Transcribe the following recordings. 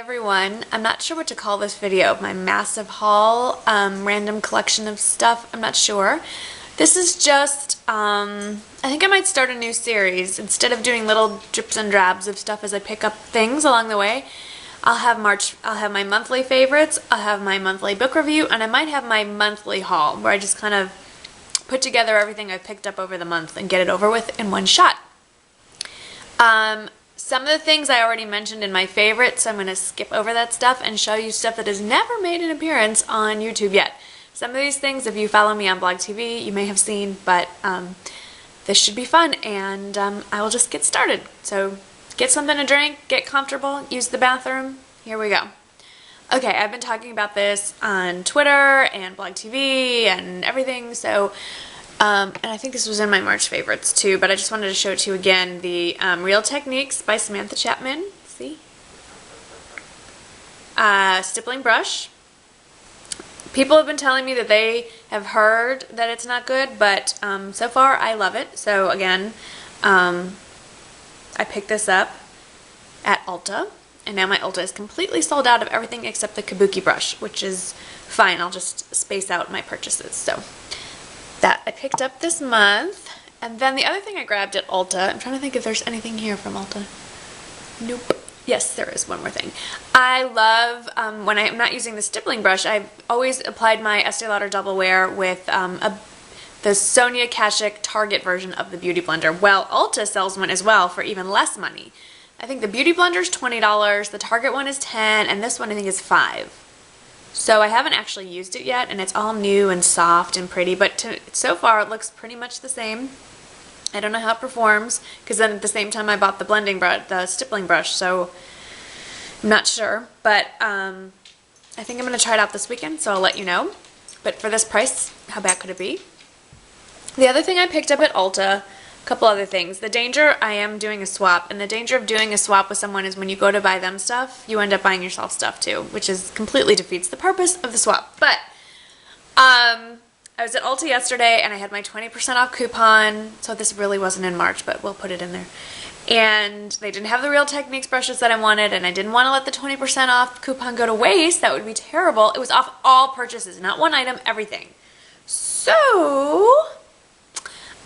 everyone. I'm not sure what to call this video. My massive haul, random collection of stuff. I'm not sure. This is just, I think I might start a new series. Instead of doing little drips and drabs of stuff as I pick up things along the way, I'll have my monthly favorites, I'll have my monthly book review, and I might have my monthly haul where I just kind of put together everything I've picked up over the month and get it over with in one shot. Some of the things I already mentioned in my favorites, so I'm going to skip over that stuff and show you stuff that has never made an appearance on YouTube yet. Some of these things, if you follow me on Blog TV, you may have seen, but this should be fun, and I will just get started. So get something to drink, get comfortable, use the bathroom. Here we go. Okay, I've been talking about this on Twitter and Blog TV and everything, so and I think this was in my March favorites too, but I just wanted to show it to you again. The Real Techniques by Samantha Chapman. See? Stippling brush. People have been telling me that they have heard that it's not good, but so far I love it. So again, I picked this up at Ulta, and now my Ulta is completely sold out of everything except the Kabuki brush, which is fine. I'll just space out my purchases. So that I picked up this month. And then the other thing I grabbed at Ulta, I'm trying to think if there's anything here from Ulta. Nope. Yes, there is one more thing. I love, when I'm not using the stippling brush, I've always applied my Estee Lauder Double Wear with the Sonia Kashuk Target version of the Beauty Blender. Well, Ulta sells one as well for even less money. I think the Beauty Blender is $20, the Target one is $10, and this one I think is $5. So I haven't actually used it yet, and it's all new and soft and pretty, but so far it looks pretty much the same. I don't know how it performs, because then at the same time I bought the blending brush, the stippling brush, so I'm not sure. But I think I'm going to try it out this weekend, so I'll let you know. But for this price, how bad could it be? The other thing I picked up at Ulta, a couple other things. The danger, I am doing a swap, and the danger of doing a swap with someone is when you go to buy them stuff, you end up buying yourself stuff too, which is completely defeats the purpose of the swap. But I was at Ulta yesterday, and I had my 20% off coupon, so this really wasn't in March, but we'll put it in there. And they didn't have the Real Techniques brushes that I wanted, and I didn't want to let the 20% off coupon go to waste. That would be terrible. It was off all purchases, not one item, everything. So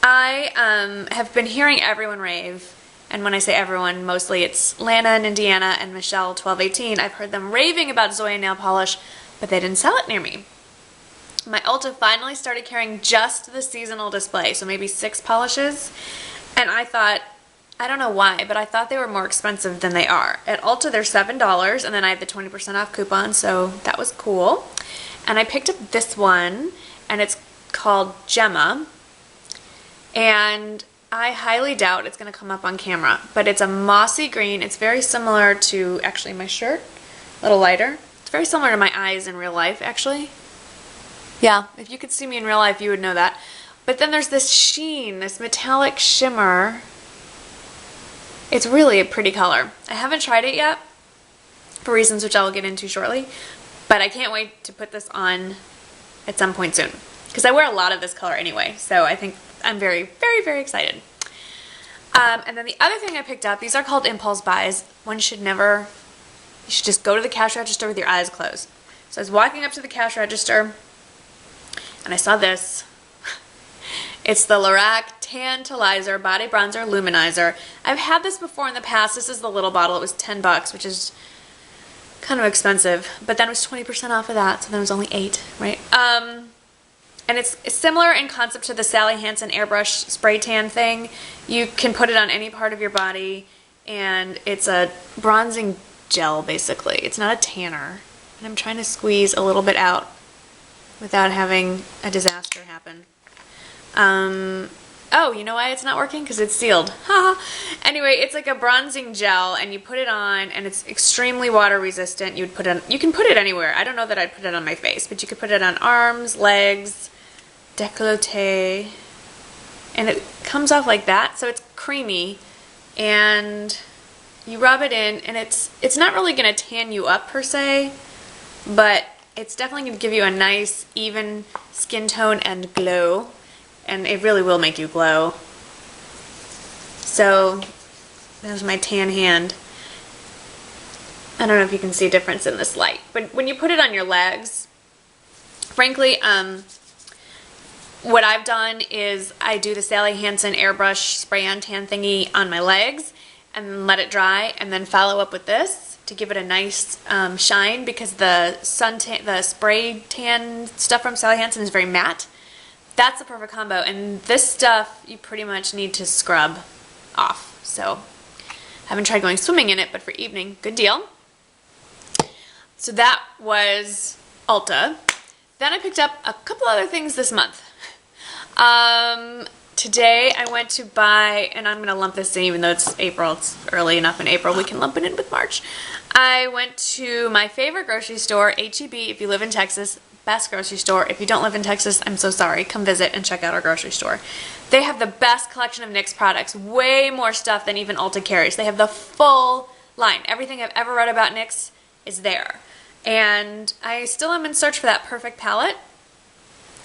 I have been hearing everyone rave, and when I say everyone, mostly it's Lana and Indiana and Michelle 1218. I've heard them raving about Zoya nail polish, but they didn't sell it near me. My Ulta finally started carrying just the seasonal display, so maybe 6 polishes, and I thought, I don't know why, but I thought they were more expensive than they are. At Ulta they're $7, and then I have the 20% off coupon, so that was cool. And I picked up this one, and it's called Gemma. And I highly doubt it's going to come up on camera, but it's a mossy green. It's very similar to, actually, my shirt, a little lighter. It's very similar to my eyes in real life, actually. Yeah, if you could see me in real life, you would know that. But then there's this sheen, this metallic shimmer. It's really a pretty color. I haven't tried it yet, for reasons which I will get into shortly, but I can't wait to put this on at some point soon, because I wear a lot of this color anyway, so I think I'm very, very, very excited. And then the other thing I picked up, these are called impulse buys. One should never, you should just go to the cash register with your eyes closed. So I was walking up to the cash register, and I saw this. It's the LORAC TANtalizer Body Bronzer Luminizer. I've had this before in the past. This is the little bottle. It was $10, which is kind of expensive, but then it was 20% off of that, so then it was only $8, right? And it's similar in concept to the Sally Hansen airbrush spray tan thing. You can put it on any part of your body, and it's a bronzing gel, basically. It's not a tanner. And I'm trying to squeeze a little bit out without having a disaster happen. Oh, you know why it's not working? Because it's sealed. Haha. Anyway, it's like a bronzing gel, and you put it on, and it's extremely water resistant. You can put it anywhere. I don't know that I'd put it on my face, but you could put it on arms, legs, décolleté, and it comes off like that, so it's creamy, and you rub it in, and it's not really going to tan you up per se, but it's definitely going to give you a nice even skin tone and glow, and it really will make you glow. So there's my tan hand. I don't know if you can see a difference in this light, but when you put it on your legs, frankly, what I've done is I do the Sally Hansen airbrush spray on tan thingy on my legs and let it dry, and then follow up with this to give it a nice shine, because the the spray tan stuff from Sally Hansen is very matte. That's the perfect combo, and this stuff you pretty much need to scrub off. So I haven't tried going swimming in it, but for evening, good deal. So that was Ulta. Then I picked up a couple other things this month. Today I went to buy, and I'm going to lump this in even though it's April, it's early enough in April, we can lump it in with March. I went to my favorite grocery store, H-E-B, if you live in Texas, best grocery store. If you don't live in Texas, I'm so sorry, come visit and check out our grocery store. They have the best collection of NYX products, way more stuff than even Ulta carries. They have the full line. Everything I've ever read about NYX is there. And I still am in search for that perfect palette.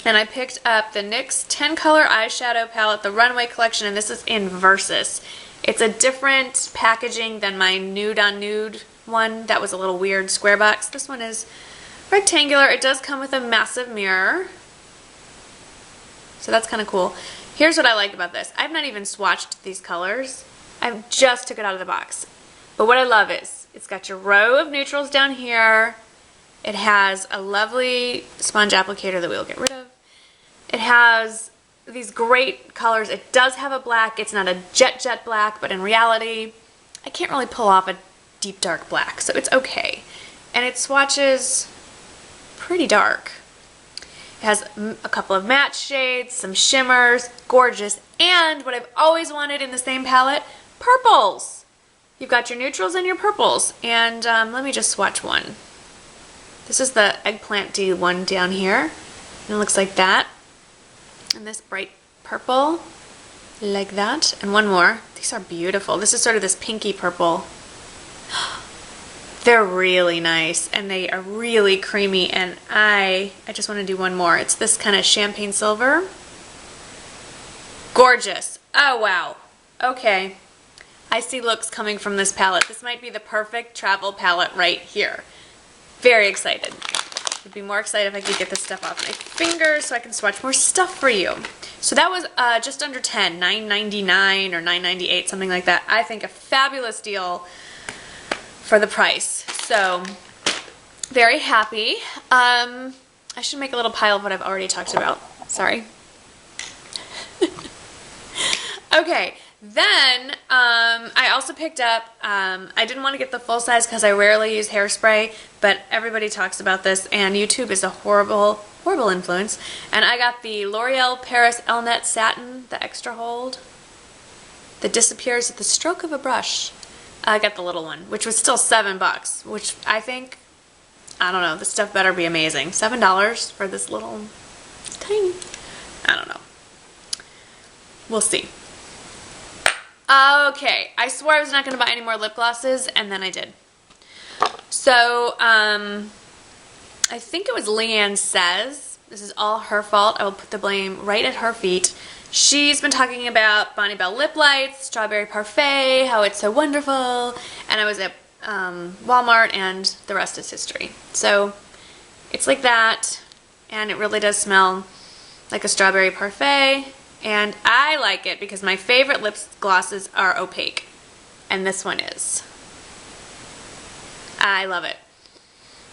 And I picked up the NYX 10 color eyeshadow palette, the Runway collection, and this is in Versus. It's a different packaging than my Nude on Nude one. That was a little weird square box. This one is rectangular. It does come with a massive mirror. So that's kind of cool. Here's what I like about this. I've not even swatched these colors. I just took it out of the box. But what I love is it's got your row of neutrals down here. It has a lovely sponge applicator that we'll get rid of. It has these great colors. It does have a black. It's not a jet black, but in reality, I can't really pull off a deep dark black, so it's okay. And it swatches pretty dark. It has a couple of matte shades, some shimmers, gorgeous, and what I've always wanted in the same palette, purples. You've got your neutrals and your purples, and let me just swatch one. This is the Eggplant D one down here, and it looks like that. And this bright purple, like that. And one more. These are beautiful. This is sort of this pinky purple. They're really nice, and they are really creamy, and I just want to do one more. It's this kind of champagne silver. Gorgeous. Oh, wow. Okay. I see looks coming from this palette. This might be the perfect travel palette right here. Very excited. I'd be more excited if I could get this stuff off my fingers so I can swatch more stuff for you. So that was just under 10, $9.99 or $9.98, something like that. I think a fabulous deal for the price. So very happy. I should make a little pile of what I've already talked about. Sorry. Okay. Then, I also picked up, I didn't want to get the full size because I rarely use Hairspray, but everybody talks about this, and YouTube is a horrible, horrible influence. And I got the L'Oreal Paris Elnett Satin, the extra hold, that disappears at the stroke of a brush. I got the little one, which was still $7, which I think, I don't know, this stuff better be amazing. $7 for this little, tiny, I don't know. We'll see. Okay, I swore I was not going to buy any more lip glosses, and then I did. So, I think it was Leanne Says. This is all her fault. I will put the blame right at her feet. She's been talking about Bonne Bell lip lights, strawberry parfait, how it's so wonderful, and I was at Walmart, and the rest is history. So, it's like that, and it really does smell like a strawberry parfait. And I like it because my favorite lip glosses are opaque. And this one is. I love it.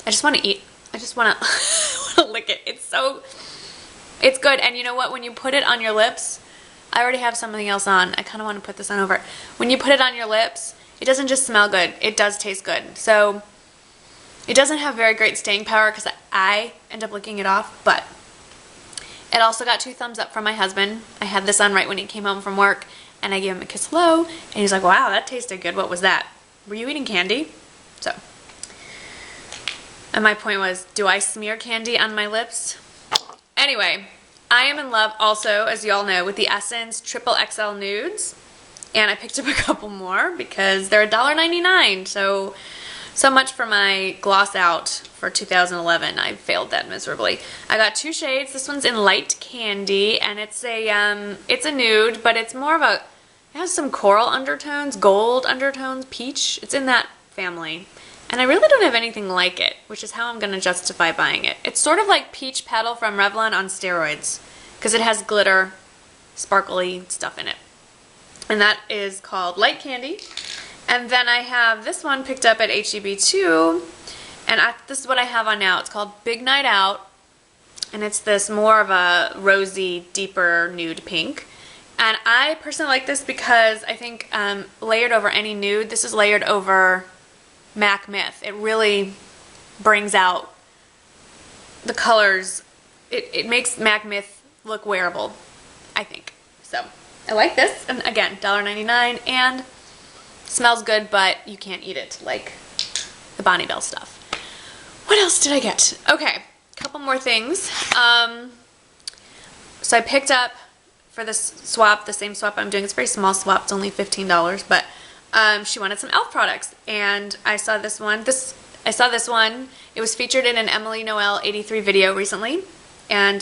I just want to eat. I just want to lick it. It's good. And you know what? When you put it on your lips, I already have something else on. I kind of want to put this on over. When you put it on your lips, it doesn't just smell good. It does taste good. So it doesn't have very great staying power because I end up licking it off. But it also got 2 thumbs up from my husband. I had this on right when he came home from work, and I gave him a kiss hello, and he's like, wow, that tasted good. What was that? Were you eating candy? So, and my point was, do I smear candy on my lips? Anyway, I am in love also, as you all know, with the Essence XXXL Nudes, and I picked up a couple more because they're $1.99, so much for my gloss out for 2011. I failed that miserably. I got 2 shades. This one's in Light Candy, and it's a nude, but it's more of a, it has some coral undertones, gold undertones, peach. It's in that family. And I really don't have anything like it, which is how I'm going to justify buying it. It's sort of like Peach Petal from Revlon on steroids, because it has glitter, sparkly stuff in it. And that is called Light Candy. And then I have this one picked up at H-E-B too, and this is what I have on now. It's called Big Night Out, and it's this more of a rosy, deeper nude pink. And I personally like this because I think layered over any nude, this is layered over MAC Myth. It really brings out the colors. It makes MAC Myth look wearable, I think. So I like this. And again, $1.99, and smells good, but you can't eat it like the Bonne Bell stuff. What else did I get? Okay, a couple more things. So I picked up for this swap, the same swap I'm doing. It's a very small swap. It's only $15, but she wanted some e.l.f. products, and I saw this one. I saw this one. It was featured in an Emily Noel 83 video recently, and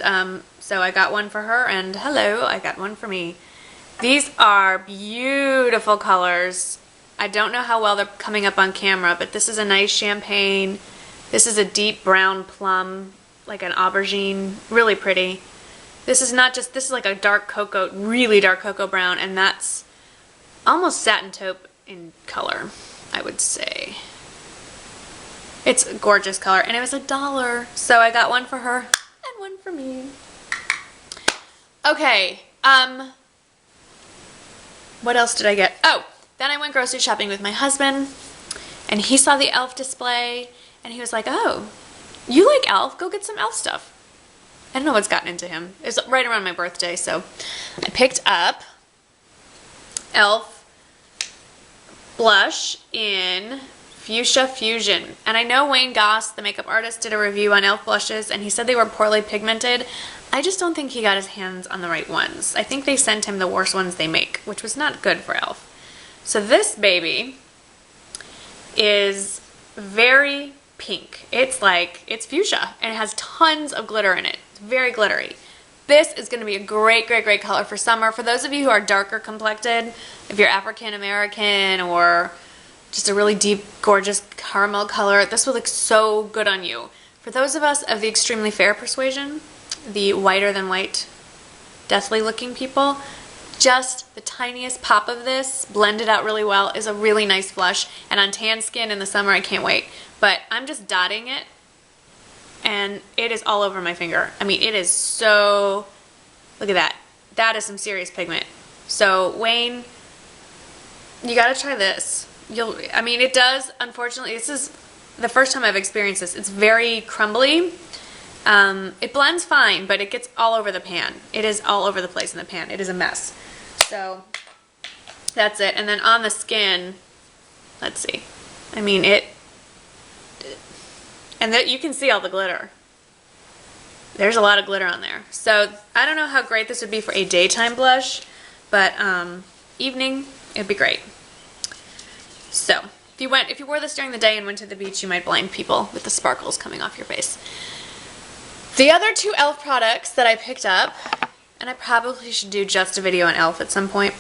so I got one for her, and hello, I got one for me. These are beautiful colors. I don't know how well they're coming up on camera, but this is a nice champagne. This is a deep brown plum, like an aubergine, really pretty. This is not just, this is like a dark cocoa, really dark cocoa brown, and that's almost satin taupe in color, I would say. It's a gorgeous color, and it was $1, so I got one for her and one for me. Okay, what else did I get? Oh, then I went grocery shopping with my husband, and he saw the e.l.f. display, and he was like, oh, you like e.l.f., go get some e.l.f. stuff. I don't know what's gotten into him. It was right around my birthday, so I picked up e.l.f. blush in Fuchsia Fusion. And I know Wayne Goss, the makeup artist, did a review on e.l.f. blushes, and he said they were poorly pigmented. I just don't think he got his hands on the right ones. I think they sent him the worst ones they make, which was not good for e.l.f. So this baby is very pink. It's fuchsia, and it has tons of glitter in it. It's very glittery. This is going to be a great, great, great color for summer. For those of you who are darker complected, if you're African American or just a really deep, gorgeous caramel color, this will look so good on you. For those of us of the extremely fair persuasion, the whiter than white, deathly looking people, just the tiniest pop of this, blended out really well, is a really nice blush. And on tan skin in the summer, I can't wait. But I'm just dotting it, and it is all over my finger. I mean, it is so, look at that. That is some serious pigment. So Wayne, you gotta try this. I mean, it does, unfortunately, this is the first time I've experienced this. It's very crumbly. It blends fine, but it gets all over the pan. It is all over the place in the pan. It is a mess. So that's it. And then on the skin, let's see. I mean, and you can see all the glitter. There's a lot of glitter on there. So I don't know how great this would be for a daytime blush, but evening, it'd be great. So if you wore this during the day and went to the beach, you might blind people with the sparkles coming off your face. The other two e.l.f. products that I picked up, and I probably should do just a video on e.l.f. at some point,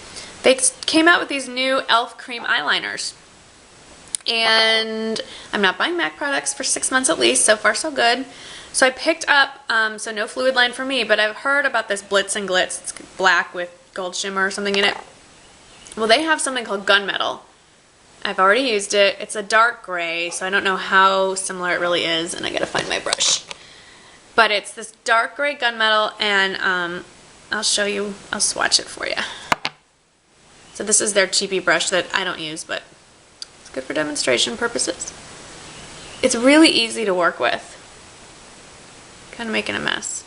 they came out with these new e.l.f. cream eyeliners. And I'm not buying MAC products for 6 months at least. So far, so good. So I picked up, so no fluid line for me, but I've heard about this Blitz and Glitz. It's black with gold shimmer or something in it. Well, they have something called gunmetal. I've already used it. It's a dark gray, so I don't know how similar it really is, and I gotta find my brush. But it's this dark gray gunmetal, and I'll show you, I'll swatch it for you. So this is their cheapy brush that I don't use, but it's good for demonstration purposes. It's really easy to work with. Kind of making a mess.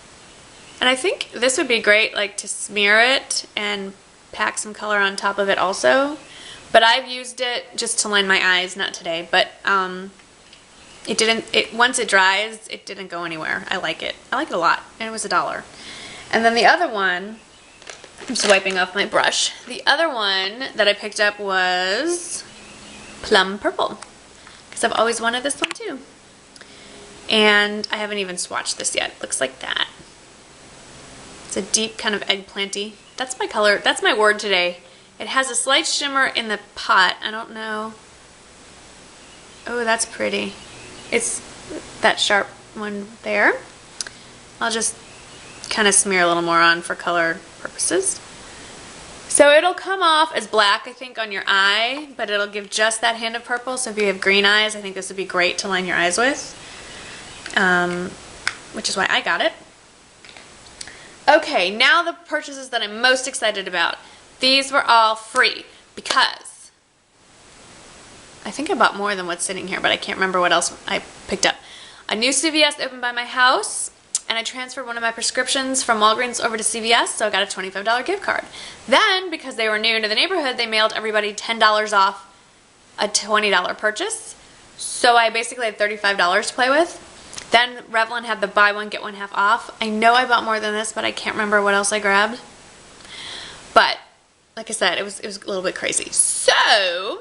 And I think this would be great, like, to smear it and pack some color on top of it also. But I've used it just to line my eyes, not today, but once it dries, it didn't go anywhere. I like it. I like it a lot, and it was $1. And then the other one, I'm just wiping off my brush. The other one that I picked up was Plum Purple, because I've always wanted this one too. And I haven't even swatched this yet. It looks like that. It's a deep kind of eggplanty. That's my color. That's my word today. It has a slight shimmer in the pot. I don't know. Oh, that's pretty. It's that sharp one there. I'll just kind of smear a little more on for color purposes. So it'll come off as black, I think, on your eye, but it'll give just that hint of purple. So if you have green eyes, I think this would be great to line your eyes with, which is why I got it. Okay, now the purchases that I'm most excited about. These were all free because I think I bought more than what's sitting here, but I can't remember what else I picked up. A new CVS opened by my house, and I transferred one of my prescriptions from Walgreens over to CVS, so I got a $25 gift card. Then, because they were new to the neighborhood, they mailed everybody $10 off a $20 purchase. So I basically had $35 to play with. Then Revlon had the buy one, get one half off. I know I bought more than this, but I can't remember what else I grabbed. But, like I said, it was a little bit crazy. So,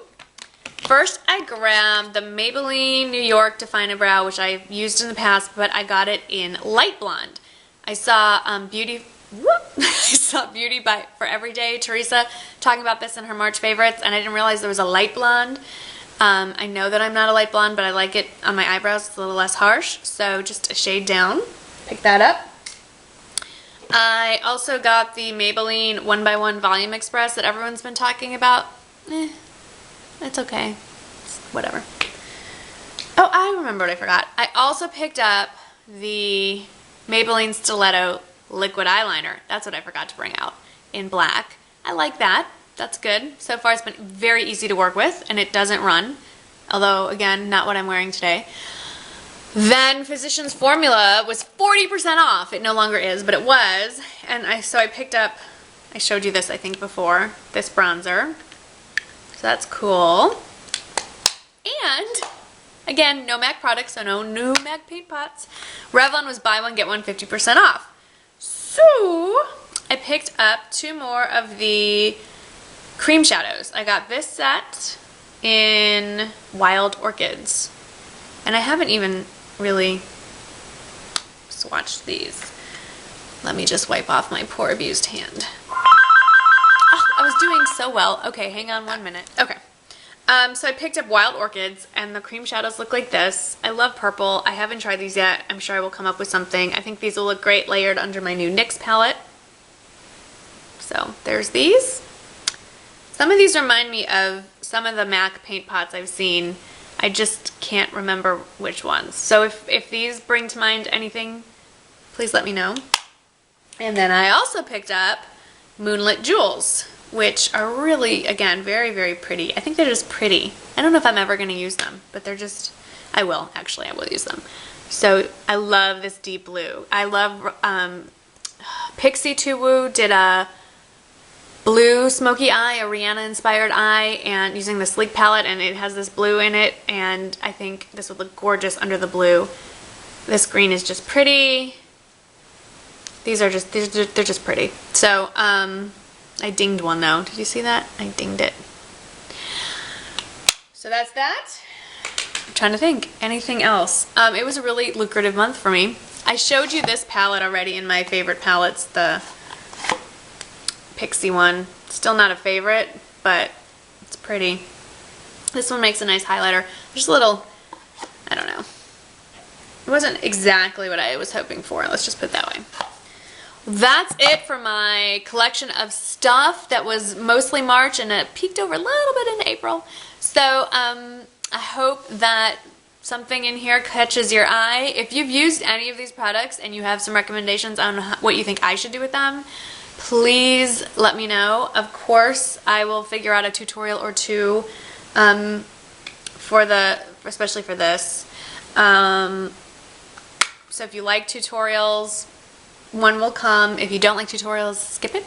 first I grabbed the Maybelline New York Define-A-Brow, which I've used in the past, but I got it in light blonde. I saw Beauty for Everyday, Teresa, talking about this in her March favorites, and I didn't realize there was a light blonde. I know that I'm not a light blonde, but I like it on my eyebrows. It's a little less harsh, so just a shade down. Pick that up. I also got the Maybelline 1x1 Volume Express that everyone's been talking about. It's okay. It's whatever. Oh, I remember what I forgot. I also picked up the Maybelline Stiletto liquid eyeliner. That's what I forgot to bring out in black. I like that. That's good. So far it's been very easy to work with, and it doesn't run. Although, again, not what I'm wearing today. Then Physicians Formula was 40% off. It no longer is, but it was. And so I picked up, I showed you this I think before, this bronzer. So that's cool. And, again, no MAC products, so no new MAC paint pots. Revlon was buy one, get one 50% off. So, I picked up two more of the cream shadows. I got this set in Wild Orchids. And I haven't even really swatched these. Let me just wipe off my poor abused hand. Oh, I was doing so well. Okay, hang on 1 minute. Okay. So I picked up Wild Orchids, and the cream shadows look like this. I love purple. I haven't tried these yet. I'm sure I will come up with something. I think these will look great layered under my new NYX palette. So there's these. Some of these remind me of some of the MAC paint pots I've seen. I just can't remember which ones. So if these bring to mind anything, please let me know. And then I also picked up Moonlit Jewels, which are really, again, very, very pretty. I think they're just pretty. I don't know if I'm ever going to use them, but they're just, I will use them. So I love this deep blue. I love, Pixi Cafe did a blue smoky eye, a Rihanna inspired eye, and using the sleek palette, and it has this blue in it, and I think this would look gorgeous under the blue. This green is just pretty. These are just, they're just pretty. So, I dinged one though. Did you see that? I dinged it. So that's that. I'm trying to think. Anything else? It was a really lucrative month for me. I showed you this palette already in my favorite palettes, the Pixi one. Still not a favorite, but it's pretty. This one makes a nice highlighter. Just a little, I don't know. It wasn't exactly what I was hoping for. Let's just put it that way. That's it for my collection of stuff that was mostly March, and it peaked over a little bit in April. So I hope that something in here catches your eye. If you've used any of these products and you have some recommendations on what you think I should do with them, please let me know. Of course, I will figure out a tutorial or two especially for this. So if you like tutorials, one will come. If you don't like tutorials, skip it.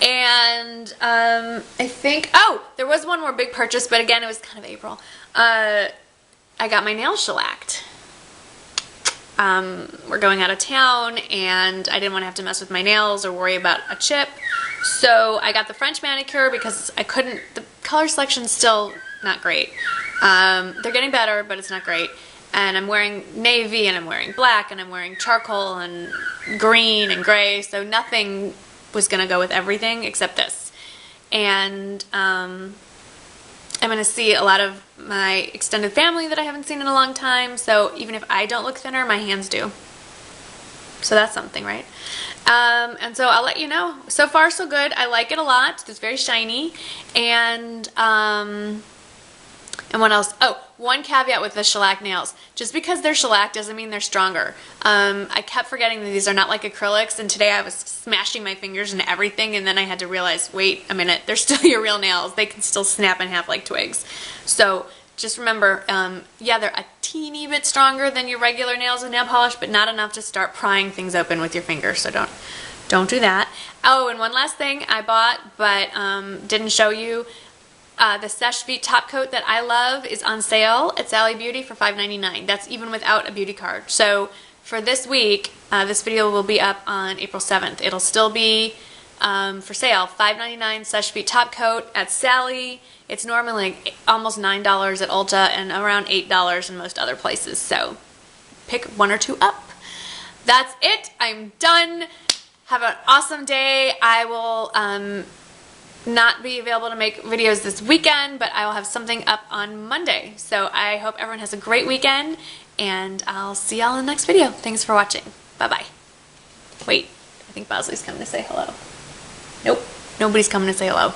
And I think, oh, there was one more big purchase, but again, it was kind of April. I got my nails shellacked. We're going out of town, and I didn't want to have to mess with my nails or worry about a chip. So I got the French manicure because I couldn't, the color selection's still not great. They're getting better, but it's not great. And I'm wearing navy, and I'm wearing black, and I'm wearing charcoal, and green, and gray, so nothing was going to go with everything except this. And I I'm going to see a lot of my extended family that I haven't seen in a long time, so even if I don't look thinner, my hands do. So that's something, right? And so I'll let you know. So far, so good. I like it a lot. It's very shiny. And what else? Oh, one caveat with the shellac nails. Just because they're shellac doesn't mean they're stronger. I kept forgetting that these are not like acrylics, and today I was smashing my fingers and everything, and then I had to realize, wait a minute, they're still your real nails. They can still snap in half like twigs. So just remember, yeah, they're a teeny bit stronger than your regular nails with nail polish, but not enough to start prying things open with your fingers, so don't do that. Oh, and one last thing I bought, but didn't show you. The Seche Vite top coat that I love is on sale at Sally Beauty for $5.99. That's even without a beauty card. So for this week, this video will be up on April 7th. It'll still be for sale. $5.99 Seche Vite top coat at Sally. It's normally like almost $9 at Ulta and around $8 in most other places. So pick one or two up. That's it. I'm done. Have an awesome day. I will not be available to make videos this weekend, but I will have something up on Monday. So I hope everyone has a great weekend, and I'll see y'all in the next video. Thanks for watching. Bye-bye. Wait, I think Bosley's coming to say hello. Nope, nobody's coming to say hello.